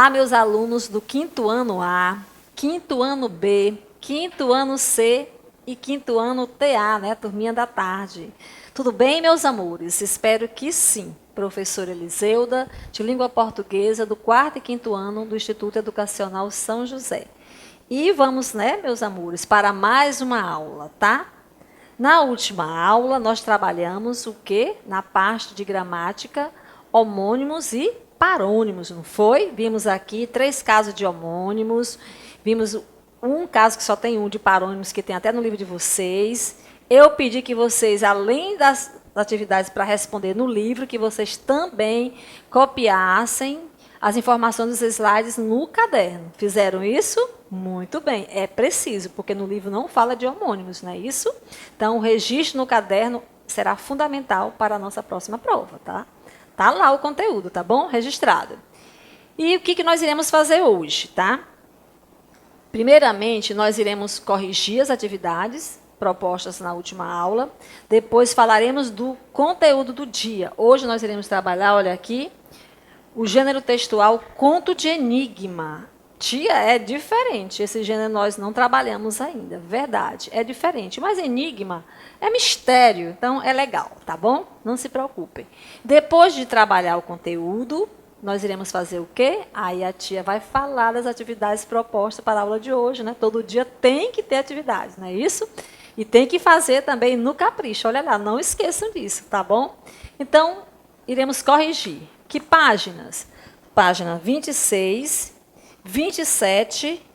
Olá, meus alunos do quinto ano A, quinto ano B, quinto ano C e quinto ano TA, né? Turminha da tarde. Tudo bem, meus amores? Espero que sim. Professora Eliseuda, de língua portuguesa, do quarto e quinto ano do Instituto Educacional São José. E vamos, né, meus amores, para mais uma aula, tá? Na última aula, nós trabalhamos o quê? Na parte de gramática, homônimos e parônimos, não foi? Vimos aqui 3 casos de homônimos, vimos um caso que só tem um de parônimos, que tem até no livro de vocês. Eu pedi que vocês, além das atividades para responder no livro, que vocês também copiassem as informações dos slides no caderno. Fizeram isso? Muito bem. É preciso, porque no livro não fala de homônimos, não é isso? Então, o registro no caderno será fundamental para a nossa próxima prova, tá? Tá lá o conteúdo, tá bom? Registrado. E o que nós iremos fazer hoje, tá? Primeiramente, nós iremos corrigir as atividades propostas na última aula. Depois falaremos do conteúdo do dia. Hoje nós iremos trabalhar, olha aqui, o gênero textual conto de enigma. Tia, é diferente. Esse gênero nós não trabalhamos ainda. Verdade, é diferente. Mas enigma é mistério, então é legal, tá bom? Não se preocupem. Depois de trabalhar o conteúdo, nós iremos fazer o quê? Aí a tia vai falar das atividades propostas para a aula de hoje, né? Todo dia tem que ter atividades, não é isso? E tem que fazer também no capricho. Olha lá, não esqueçam disso, tá bom? Então, iremos corrigir. Que páginas? Página 26, 27,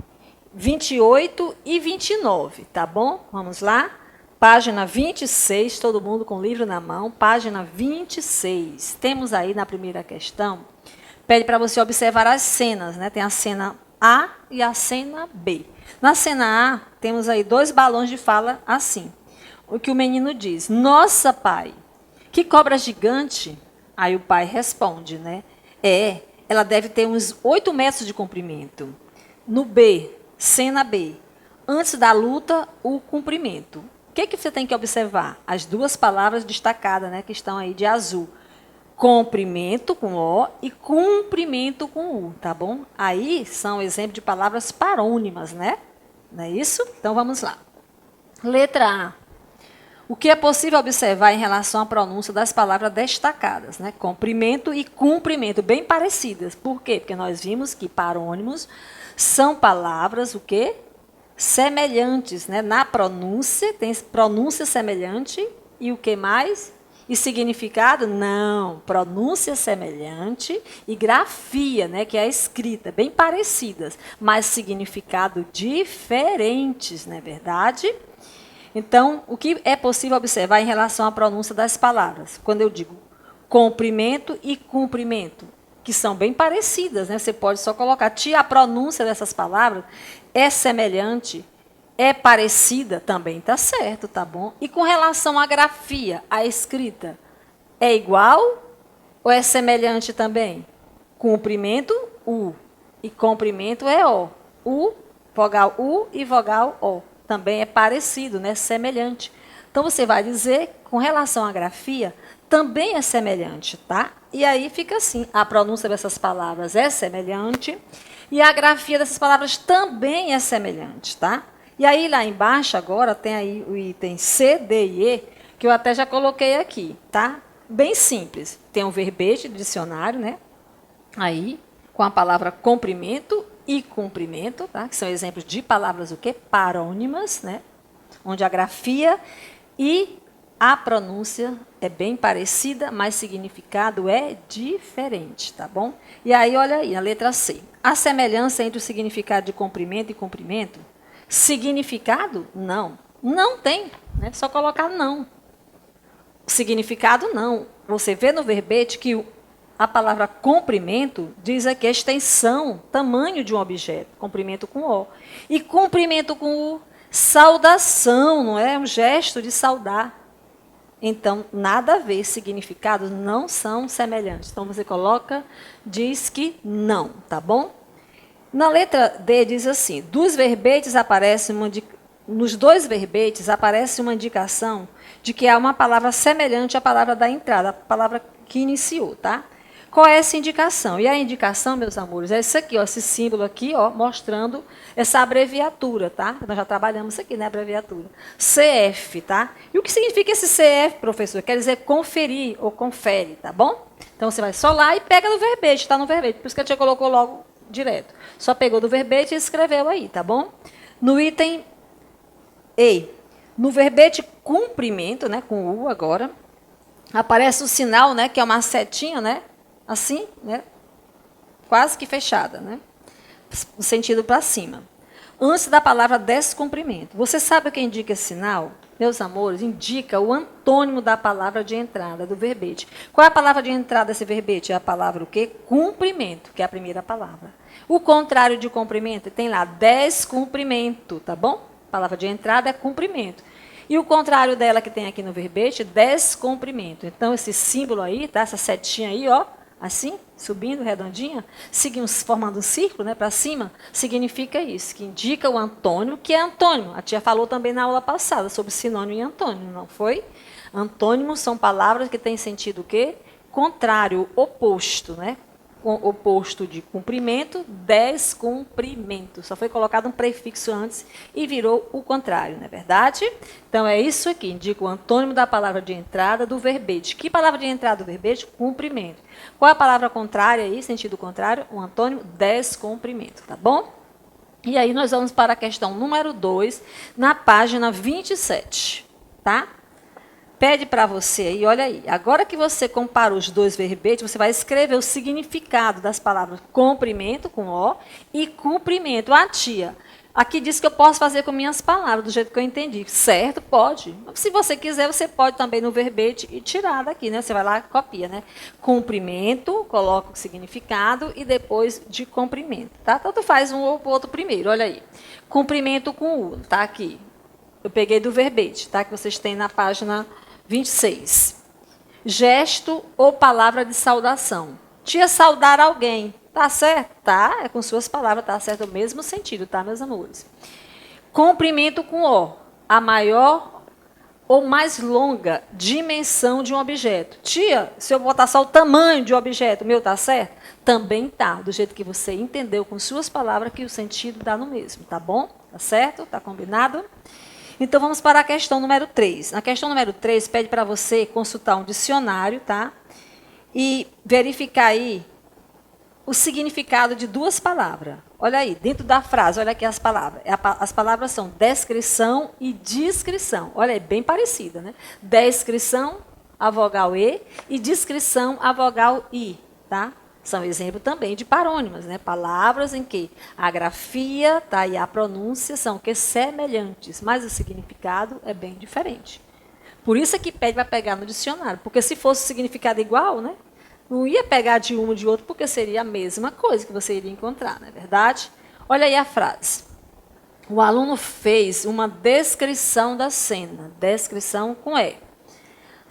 28 e 29, tá bom? Vamos lá? Página 26, todo mundo com o livro na mão. Página 26. Temos aí na primeira questão, pede para você observar as cenas, né? Tem a cena A e a cena B. Na cena A, temos aí 2 balões de fala assim. O que o menino diz: nossa, pai, que cobra gigante. Aí o pai responde, né? Ela deve ter uns 8 metros de comprimento. No B, cena B, antes da luta, o comprimento. O que você tem que observar? As 2 palavras destacadas, né, que estão aí de azul. Comprimento com O e cumprimento com U, tá bom? Aí são exemplos de palavras parônimas, né? Não é isso? Então vamos lá. Letra A. O que é possível observar em relação à pronúncia das palavras destacadas, né? Comprimento e cumprimento, bem parecidas. Por quê? Porque nós vimos que parônimos são palavras, o quê? Semelhantes, né? Na pronúncia, tem pronúncia semelhante e o que mais? E significado? Não. Pronúncia semelhante e grafia, né? Que é a escrita, bem parecidas, mas significado diferentes, não é verdade? Então, o que é possível observar em relação à pronúncia das palavras? Quando eu digo comprimento e cumprimento, que são bem parecidas, né? Você pode só colocar, tia, a pronúncia dessas palavras é semelhante, é parecida, também está certo, tá bom? E com relação à grafia, a escrita, é igual ou é semelhante também? Comprimento, U, e comprimento é O. U, vogal U e vogal O. Também é parecido, né? Semelhante. Então, você vai dizer, com relação à grafia, também é semelhante, tá? E aí fica assim, a pronúncia dessas palavras é semelhante e a grafia dessas palavras também é semelhante, tá? E aí, lá embaixo, agora, tem aí o item C, D e E, que eu até já coloquei aqui, tá? Bem simples. Tem um verbete do dicionário, né? Aí, com a palavra comprimento e cumprimento, tá? Que são exemplos de palavras o quê? Parônimas, né? Onde a grafia e a pronúncia é bem parecida, mas o significado é diferente, tá bom? E aí, olha aí, a letra C. A semelhança entre o significado de comprimento e cumprimento? Significado? Não. Não tem, né? Só colocar não. Significado, não. Você vê no verbete que a palavra comprimento diz aqui a extensão, tamanho de um objeto. Comprimento com O. E cumprimento com U, saudação, não é? Um gesto de saudar. Então, nada a ver. Significados não são semelhantes. Então, você coloca, diz que não, tá bom? Na letra D diz assim, nos 2 verbetes aparece uma indicação de que há uma palavra semelhante à palavra da entrada, a palavra que iniciou, tá? Qual é essa indicação? E a indicação, meus amores, é isso aqui, ó, esse símbolo aqui, ó, mostrando essa abreviatura, tá? Nós já trabalhamos isso aqui, né, abreviatura. CF, tá? E o que significa esse CF, professor? Quer dizer conferir ou confere, tá bom? Então, você vai só lá e pega no verbete, está no verbete. Por isso que a tia colocou logo direto. Só pegou do verbete e escreveu aí, tá bom? No item E, no verbete cumprimento, né, com U agora, aparece o sinal, né, que é uma setinha, né, assim, né, quase que fechada, né, no sentido para cima. Antes da palavra descumprimento. Você sabe o que indica esse sinal? Meus amores, indica o antônimo da palavra de entrada do verbete. Qual é a palavra de entrada desse verbete? É a palavra o quê? Cumprimento, que é a primeira palavra. O contrário de cumprimento tem lá descumprimento, tá bom? A palavra de entrada é cumprimento. E o contrário dela que tem aqui no verbete, descumprimento. Então, esse símbolo aí, tá? Essa setinha aí, ó, assim, subindo, redondinha, seguimos formando um círculo, né, para cima, significa isso, que indica o antônimo, que é antônimo. A tia falou também na aula passada sobre sinônimo e antônimo, não foi? Antônimos são palavras que têm sentido o quê? Contrário, oposto, né? Oposto de cumprimento, descumprimento. Só foi colocado um prefixo antes e virou o contrário, não é verdade? Então, é isso aqui, indica o antônimo da palavra de entrada do verbete. Que palavra de entrada do verbete? Cumprimento. Qual é a palavra contrária aí, sentido contrário? O antônimo, descumprimento, tá bom? E aí, nós vamos para a questão número 2, na página 27, tá? Pede para você aí, olha aí, agora que você compara os dois verbetes, você vai escrever o significado das palavras comprimento, com O, e cumprimento. Ah, tia, aqui diz que eu posso fazer com minhas palavras, do jeito que eu entendi. Certo? Pode. Se você quiser, você pode também no verbete e tirar daqui, né? Você vai lá e copia, né? Cumprimento, coloca o significado e depois de comprimento, tá? Então, tu faz um ou outro primeiro, olha aí. Cumprimento com U, tá aqui. Eu peguei do verbete, tá? Que vocês têm na página 26. Gesto ou palavra de saudação. Tia, saudar alguém. Tá certo? Tá, é com suas palavras, tá certo? O mesmo sentido, tá, meus amores? Comprimento com O. A maior ou mais longa dimensão de um objeto. Tia, se eu botar só o tamanho de um objeto, meu, tá certo? Também tá, do jeito que você entendeu com suas palavras que o sentido dá no mesmo, tá bom? Tá certo? Tá combinado? Então, vamos para a questão número 3. Na questão número 3, pede para você consultar um dicionário, tá? E verificar aí o significado de duas palavras. Olha aí, dentro da frase, olha aqui as palavras. As palavras são descrição e descrição. Olha, é bem parecida, né? Descrição, a vogal E, e descrição, a vogal I, tá? São exemplo também de parônimas, né? Palavras em que a grafia, tá, e a pronúncia são que semelhantes, mas o significado é bem diferente. Por isso é que pede para pegar no dicionário, porque se fosse o significado igual, né? Não ia pegar de um ou de outro, porque seria a mesma coisa que você iria encontrar, não é verdade? Olha aí a frase. O aluno fez uma descrição da cena, descrição com E.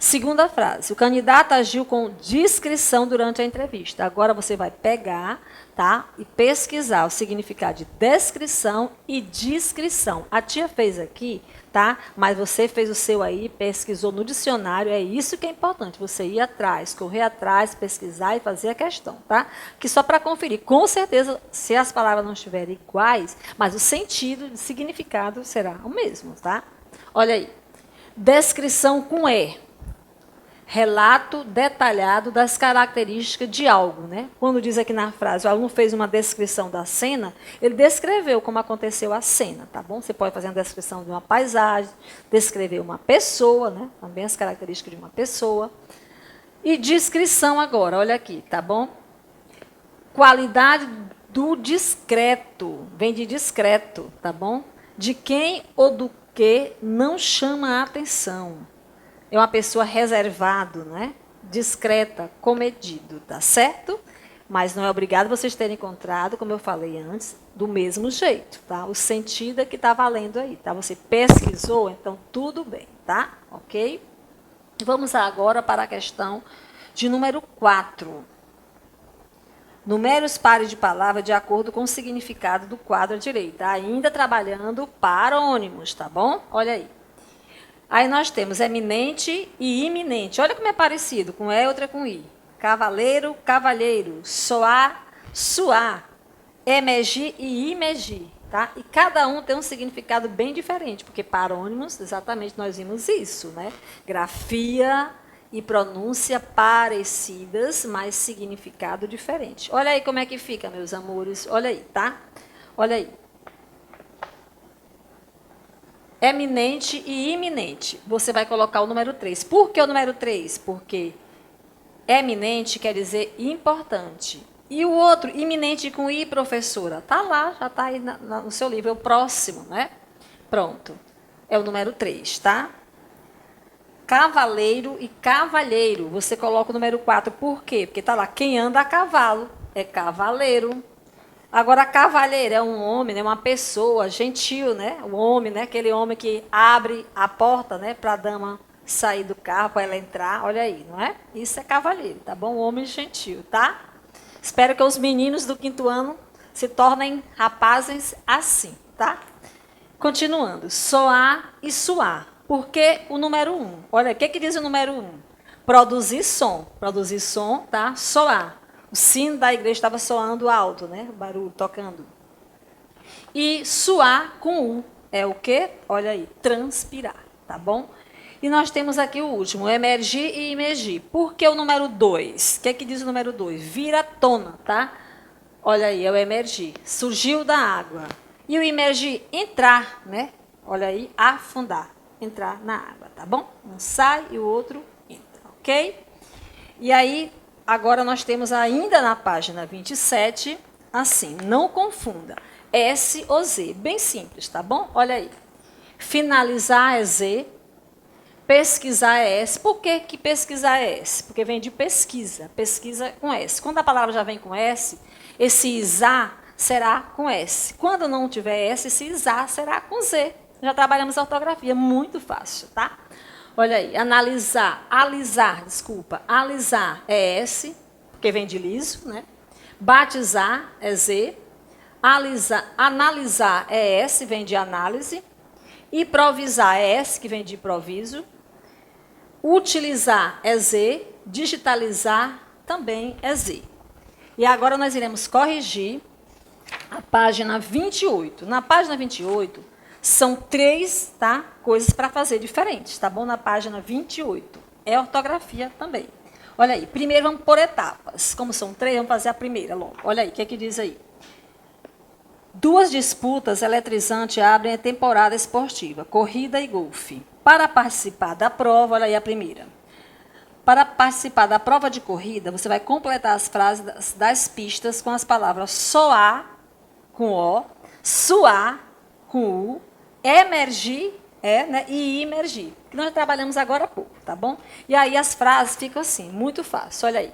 Segunda frase, o candidato agiu com discrição durante a entrevista. Agora você vai pegar, tá, e pesquisar o significado de descrição e discrição. A tia fez aqui, tá, mas você fez o seu aí, pesquisou no dicionário, é isso que é importante, você ir atrás, correr atrás, pesquisar e fazer a questão, tá? Que só para conferir, com certeza, se as palavras não estiverem iguais, mas o sentido, o significado será o mesmo, tá? Olha aí, descrição com E. Relato detalhado das características de algo, né? Quando diz aqui na frase, o aluno fez uma descrição da cena, ele descreveu como aconteceu a cena, tá bom? Você pode fazer uma descrição de uma paisagem, descrever uma pessoa, né? Também as características de uma pessoa. E descrição agora, olha aqui, tá bom? Qualidade do discreto, vem de discreto, tá bom? De quem ou do que não chama a atenção. É uma pessoa reservado, né? Discreta, comedido, tá certo? Mas não é obrigado vocês terem encontrado, como eu falei antes, do mesmo jeito, tá? O sentido é que está valendo aí, tá? Você pesquisou, então tudo bem, tá? Ok? Vamos agora para a questão de número 4. Numere os pares de palavras de acordo com o significado do quadro à direita. Ainda trabalhando parônimos, tá bom? Olha aí. Aí nós temos eminente e iminente. Olha como é parecido, com E, outra com I. cavaleiro, cavalheiro, soar, suar, emergir e imergir, tá? E cada um tem um significado bem diferente, porque parônimos, exatamente, nós vimos isso, né? Grafia e pronúncia parecidas, mas significado diferente. Olha aí como é que fica, meus amores, olha aí, tá? Olha aí. Eminente e iminente. Você vai colocar o número 3. Por que o número 3? Porque eminente quer dizer importante. E o outro, iminente com I, professora? Está lá, já está aí no seu livro, é o próximo, né? Pronto. É o número 3, tá? Cavaleiro e cavalheiro. Você coloca o número 4. Por quê? Porque está lá, quem anda a cavalo é cavaleiro. Agora, cavalheiro é um homem, né, uma pessoa gentil, né? O homem, né? Aquele homem que abre a porta, né, para a dama sair do carro, para ela entrar. Olha aí, não é? Isso é cavalheiro, tá bom? Um homem gentil, tá? Espero que os meninos do 5º ano se tornem rapazes assim, tá? Continuando. Soar e suar. Por que o número 1? Olha, o que diz o número 1? Produzir som. Produzir som, tá? Soar. O sino da igreja estava soando alto, né? O barulho, tocando. E suar com U. É o quê? Olha aí, transpirar, tá bom? E nós temos aqui o último, emergir e imergir. Por que o número 2? O que diz o número 2? Vir à tona, tá? Olha aí, é o emergir. Surgiu da água. E o imergir, entrar, né? Olha aí, afundar. Entrar na água, tá bom? Um sai e o outro entra, ok? E aí, agora nós temos ainda na página 27, assim, não confunda, S ou Z, bem simples, tá bom? Olha aí. Finalizar é Z, pesquisar é S. Por que pesquisar é S? Porque vem de pesquisa, pesquisa com S. Quando a palavra já vem com S, esse isar será com S. Quando não tiver S, esse isar será com Z. Já trabalhamos a ortografia, muito fácil, tá? Olha aí, alisar é S, porque vem de liso, né? Batizar é Z, analisar é S, vem de análise, improvisar é S, que vem de improviso, utilizar é Z, digitalizar também é Z. E agora nós iremos corrigir a página 28. Na página 28, são 3, tá, coisas para fazer diferentes, tá bom? Na página 28. É ortografia também. Olha aí, primeiro vamos por etapas. Como são 3, vamos fazer a primeira logo. Olha aí, o que diz aí? 2 disputas eletrizantes abrem a temporada esportiva, corrida e golfe. Para participar da prova, olha aí a primeira. Para participar da prova de corrida, você vai completar as frases das pistas com as palavras soar, com O, suar, com U, emergir, né, e imergir, que nós trabalhamos agora há pouco, tá bom? E aí as frases ficam assim, muito fácil, olha aí.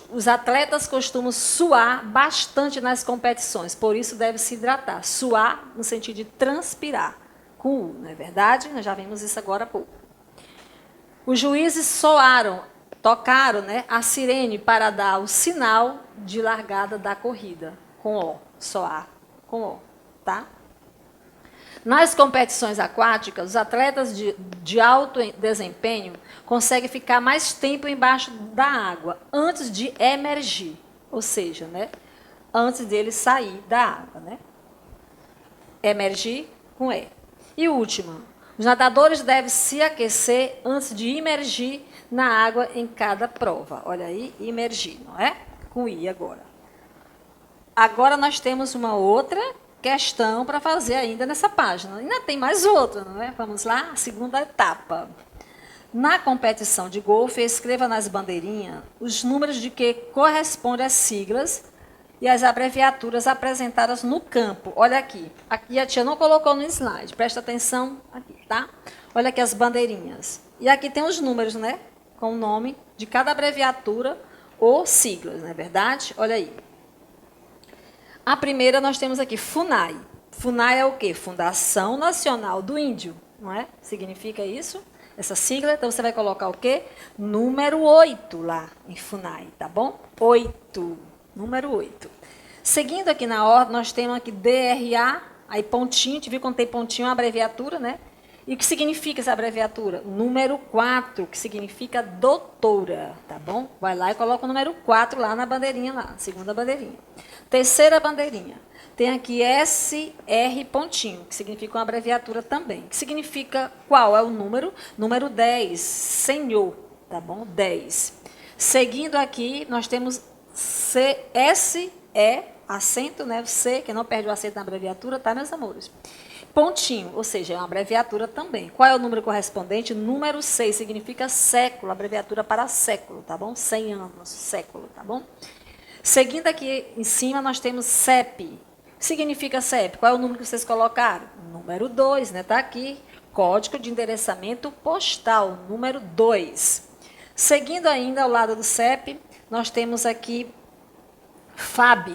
Os atletas costumam suar bastante nas competições, por isso deve se hidratar. Suar no sentido de transpirar, com U, não é verdade? Nós já vimos isso agora há pouco. Os juízes tocaram, né, a sirene para dar o sinal de largada da corrida, com O, soar, com O, tá? Nas competições aquáticas, os atletas de alto desempenho conseguem ficar mais tempo embaixo da água antes de emergir, ou seja, né, antes dele sair da água, né? Emergir com E. E última, os nadadores devem se aquecer antes de imergir na água em cada prova. Olha aí, imergir, não é? Com I agora. Agora nós temos uma outra questão para fazer ainda nessa página. Ainda tem mais outra, não é? Vamos lá, a segunda etapa. Na competição de golfe, escreva nas bandeirinhas os números de que correspondem às siglas e as abreviaturas apresentadas no campo. Olha aqui. Aqui a tia não colocou no slide. Presta atenção aqui, tá? Olha aqui as bandeirinhas. E aqui tem os números, né? Com o nome de cada abreviatura ou siglas, não é verdade? Olha aí. A primeira nós temos aqui, FUNAI. FUNAI é o quê? Fundação Nacional do Índio, não é? Significa isso? Essa sigla, então você vai colocar o quê? Número 8 lá em FUNAI, tá bom? 8, número 8. Seguindo aqui na ordem, nós temos aqui DRA, aí pontinho, te viu quando tem pontinho, a abreviatura, né? E o que significa essa abreviatura? Número 4, que significa doutora, tá bom? Vai lá e coloca o número 4 lá na bandeirinha, lá, segunda bandeirinha. Terceira bandeirinha. Tem aqui SR pontinho, que significa uma abreviatura também. Que significa qual é o número? Número 10, senhor, tá bom? 10. Seguindo aqui, nós temos SE, acento, né? O C, que não perde o acento na abreviatura, tá, meus amores? Pontinho, ou seja, é uma abreviatura também. Qual é o número correspondente? Número 6, significa século, abreviatura para século, tá bom? 100 anos, século, tá bom? Seguindo aqui em cima, nós temos CEP. O que significa CEP? Qual é o número que vocês colocaram? Número 2, né? Tá aqui. Código de endereçamento postal, número 2. Seguindo ainda ao lado do CEP, nós temos aqui FAB,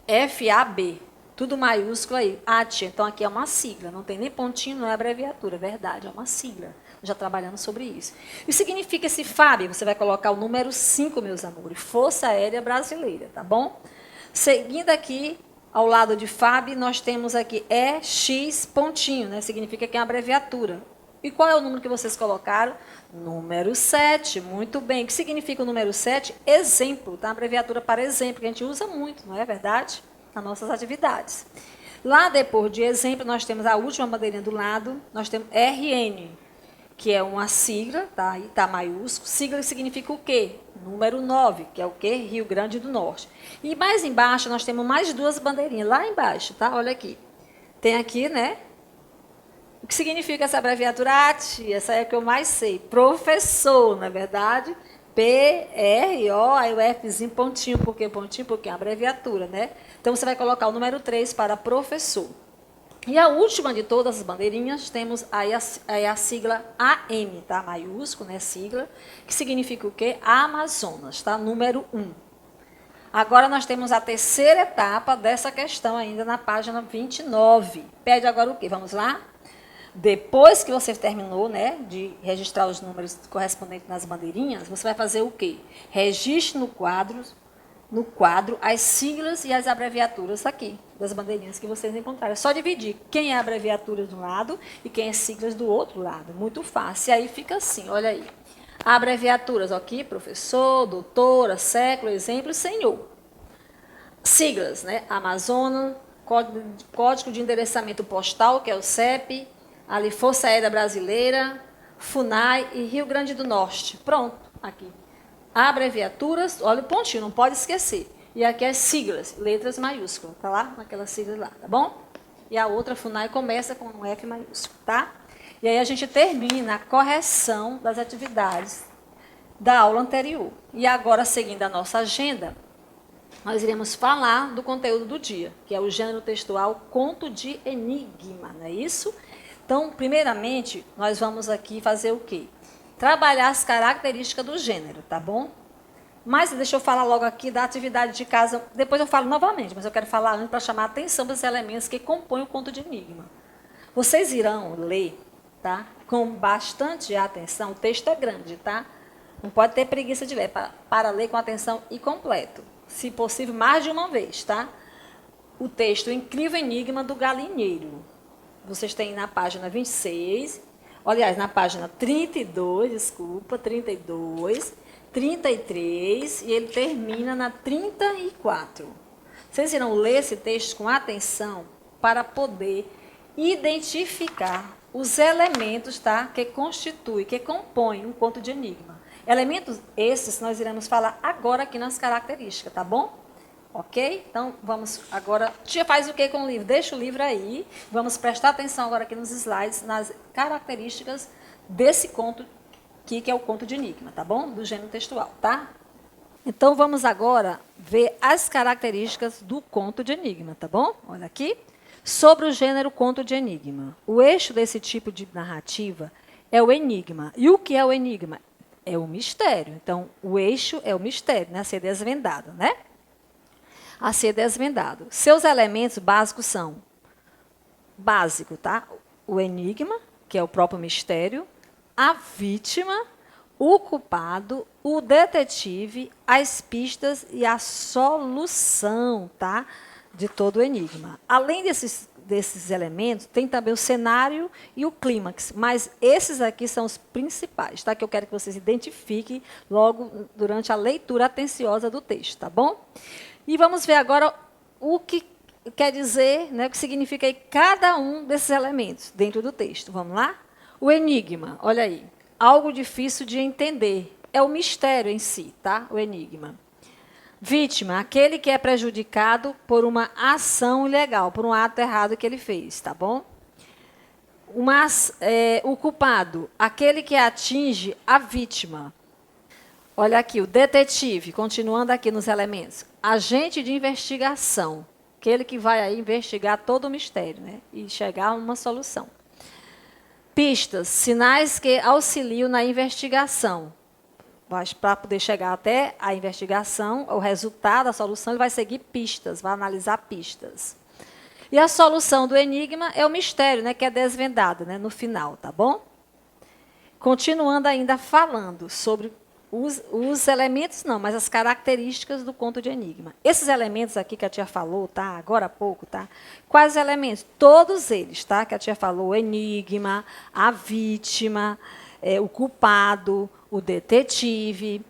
F-A-B. Tudo maiúsculo aí, AT, então aqui é uma sigla, não tem nem pontinho, não é abreviatura, é verdade, é uma sigla. Já trabalhando sobre isso. E significa esse FAB, você vai colocar o número 5, meus amores, Força Aérea Brasileira, tá bom? Seguindo aqui, ao lado de FAB, nós temos aqui EX pontinho, né? Significa que é uma abreviatura. E qual é o número que vocês colocaram? Número 7, muito bem. O que significa o número 7? Exemplo, tá? Abreviatura para exemplo, que a gente usa muito, não é verdade? Nas nossas atividades. Lá depois de exemplo, nós temos a última bandeirinha do lado, nós temos RN, que é uma sigla, tá? Aí tá maiúsculo. Sigla significa o quê? Número 9, que é o quê? Rio Grande do Norte. E mais embaixo nós temos mais duas bandeirinhas, lá embaixo, tá? Olha aqui. Tem aqui, né? O que significa essa abreviatura? Ah, tia, essa é a que eu mais sei. Professor, na verdade. P-R-O, aí o Fzinho, pontinho, por quê pontinho? Porque é uma abreviatura, né? Então, você vai colocar o número 3 para professor. E a última de todas as bandeirinhas, temos aí a sigla AM, tá? Maiúsculo, né? Sigla, que significa o quê? Amazonas, tá? Número 1. Agora, nós temos a terceira etapa dessa questão ainda na página 29. Pede agora o quê? Vamos lá? Depois que você terminou, né, de registrar os números correspondentes nas bandeirinhas, você vai fazer o quê? Registre no quadro as siglas e as abreviaturas aqui, das bandeirinhas que vocês encontraram. É só dividir quem é abreviatura de um lado e quem é siglas do outro lado. Muito fácil. E aí fica assim, olha aí. Abreviaturas aqui, professor, doutora, século, exemplo, senhor. Siglas, né? Amazonas, código de endereçamento postal, que é o CEP, ali Força Aérea Brasileira, FUNAI e Rio Grande do Norte. Pronto, aqui. Abreviaturas, olha o pontinho, não pode esquecer. E aqui as siglas, letras maiúsculas, tá lá? Naquela sigla lá, tá bom? E a outra, FUNAI, começa com um F maiúsculo, tá? E aí a gente termina a correção das atividades da aula anterior. E agora, seguindo a nossa agenda, nós iremos falar do conteúdo do dia, que é o gênero textual conto de enigma, não é isso? Então, primeiramente, nós vamos aqui fazer o quê? Trabalhar as características do gênero, tá bom? Mas deixa eu falar logo aqui da atividade de casa. Depois eu falo novamente, mas eu quero falar antes para chamar a atenção dos elementos que compõem o conto de enigma. Vocês irão ler, tá? Com bastante atenção. O texto é grande, tá? Não pode ter preguiça de ler, para ler com atenção e completo. Se possível, mais de uma vez, tá? O texto Incrível Enigma do Galinheiro. Vocês têm na página 26, aliás, na página 32, desculpa, 32, 33, e ele termina na 34. Vocês irão ler esse texto com atenção para poder identificar os elementos, tá, que constituem, que compõem um conto de enigma. Elementos esses nós iremos falar agora aqui nas características, tá bom? Ok? Então, vamos agora... Tia, faz o que com o livro? Deixa o livro aí. Vamos prestar atenção agora aqui nos slides, nas características desse conto aqui, que é o conto de enigma, tá bom? Do gênero textual, tá? Então, vamos agora ver as características do conto de enigma, tá bom? Olha aqui. Sobre o gênero conto de enigma. O eixo desse tipo de narrativa é o enigma. E o que é o enigma? É o mistério. Então, o eixo é o mistério, né? A ser desvendado, né? A ser desvendado. Seus elementos básicos são básico, tá? O enigma, que é o próprio mistério, a vítima, o culpado, o detetive, as pistas e a solução, tá? De todo o enigma. Além desses elementos tem também o cenário e o clímax, mas esses aqui são os principais, tá? Que eu quero que vocês identifiquem logo durante a leitura atenciosa do texto, tá bom? E vamos ver agora o que quer dizer, né, o que significa aí cada um desses elementos dentro do texto. Vamos lá? O enigma, olha aí, algo difícil de entender, é o mistério em si, tá? O enigma. Vítima, aquele que é prejudicado por uma ação ilegal, por um ato errado que ele fez, tá bom? O culpado, aquele que atinge a vítima. Olha aqui, o detetive, continuando aqui nos elementos. Agente de investigação, aquele que vai aí investigar todo o mistério, né? E chegar a uma solução. Pistas, sinais que auxiliam na investigação. Mas para poder chegar até a investigação, o resultado, a solução, ele vai seguir pistas, vai analisar pistas. E a solução do enigma é o mistério, né, que é desvendado, né, no final, tá bom? Continuando ainda falando sobre os elementos, não, mas as características do conto de enigma. Esses elementos aqui que a tia falou, tá? Agora há pouco, tá? Quais elementos? Todos eles, tá? Que a tia falou, o enigma, a vítima, o culpado, o detetive,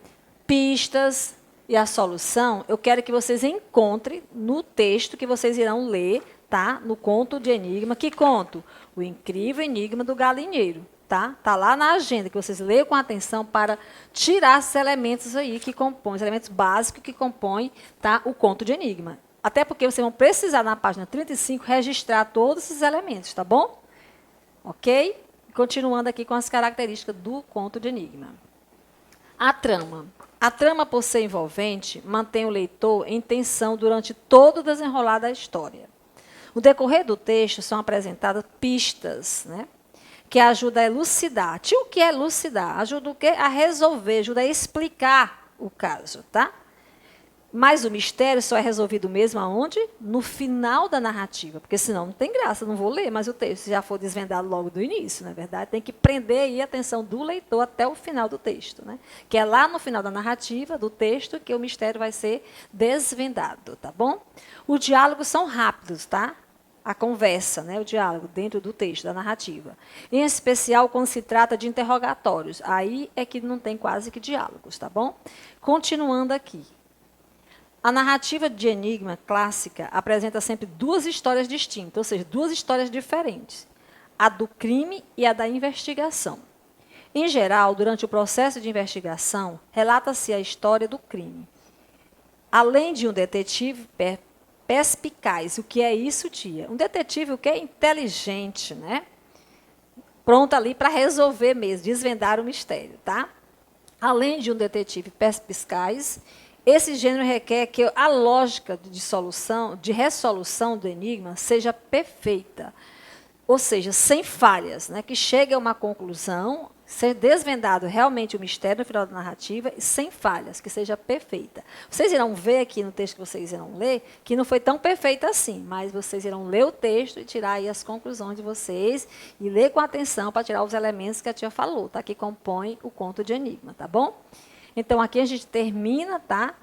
pistas e a solução, eu quero que vocês encontrem no texto que vocês irão ler, tá? No conto de enigma. Que conto? O Incrível Enigma do Galinheiro, tá? Tá lá na agenda, que vocês leiam com atenção para tirar esses elementos aí que compõem, os elementos básicos que compõem, tá? O conto de enigma. Até porque vocês vão precisar, na página 35, registrar todos esses elementos, tá bom? Ok? Continuando aqui com as características do conto de enigma. A trama. A trama, por ser envolvente, mantém o leitor em tensão durante todo o desenrolar da história. No decorrer do texto, são apresentadas pistas, né, que ajudam a elucidar. O que é elucidar? Ajuda o quê? A resolver, ajuda a explicar o caso, tá? Mas o mistério só é resolvido mesmo aonde? No final da narrativa, porque senão não tem graça, não vou ler, mas o texto se já for desvendado logo do início, não é verdade? Tem que prender aí a atenção do leitor até o final do texto, né? Que é lá no final da narrativa, do texto, que o mistério vai ser desvendado, tá bom? Os diálogos são rápidos, tá? A conversa, né, o diálogo dentro do texto, da narrativa. Em especial quando se trata de interrogatórios. Aí é que não tem quase que diálogos, tá bom? Continuando aqui. A narrativa de enigma clássica apresenta sempre duas histórias distintas, ou seja, duas histórias diferentes, a do crime e a da investigação. Em geral, durante o processo de investigação, relata-se a história do crime. Além de um detetive perspicaz. O que é isso, tia? Um detetive, o que é inteligente, né? Pronto ali para resolver mesmo, desvendar o mistério, tá? Além de um detetive perspicaz, esse gênero requer que a lógica de resolução do enigma seja perfeita, ou seja, sem falhas, né? Que chegue a uma conclusão, ser desvendado realmente o mistério no final da narrativa e sem falhas, que seja perfeita. Vocês irão ver aqui no texto que vocês irão ler que não foi tão perfeita assim, mas vocês irão ler o texto e tirar aí as conclusões de vocês e ler com atenção para tirar os elementos que a tia falou, tá? Que compõem o conto de enigma, tá bom? Então, aqui a gente termina, tá?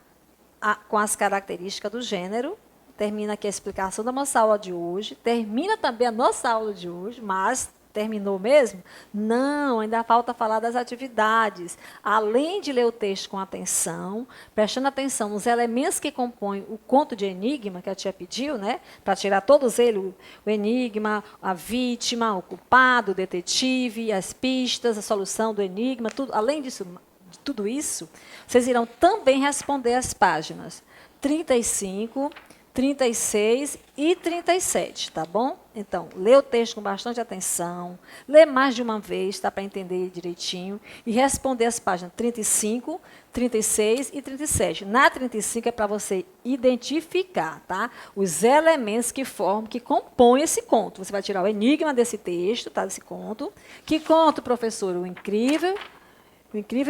Com as características do gênero, termina aqui a explicação da nossa aula de hoje, termina também a nossa aula de hoje, mas terminou mesmo? Não, ainda falta falar das atividades. Além de ler o texto com atenção, prestando atenção nos elementos que compõem o conto de enigma, que a tia pediu, né? Para tirar todos eles, o enigma, a vítima, o culpado, o detetive, as pistas, a solução do enigma, tudo. Além disso, de tudo isso, vocês irão também responder as páginas 35, 36 e 37, tá bom? Então, lê o texto com bastante atenção, lê mais de uma vez, tá, para entender direitinho, e responder as páginas 35, 36 e 37. Na 35 é para você identificar, tá, os elementos que formam, que compõem esse conto. Você vai tirar o enigma desse texto, tá, desse conto. Que conto, professor? O incrível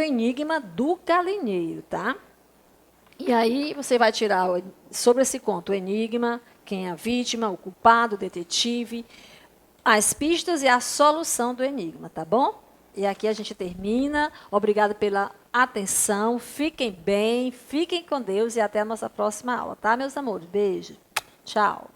enigma do galinheiro, tá? E aí você vai tirar sobre esse conto o enigma, quem é a vítima, o culpado, o detetive, as pistas e a solução do enigma, tá bom? E aqui a gente termina. Obrigada pela atenção. Fiquem bem, fiquem com Deus e até a nossa próxima aula, tá, meus amores? Beijo. Tchau.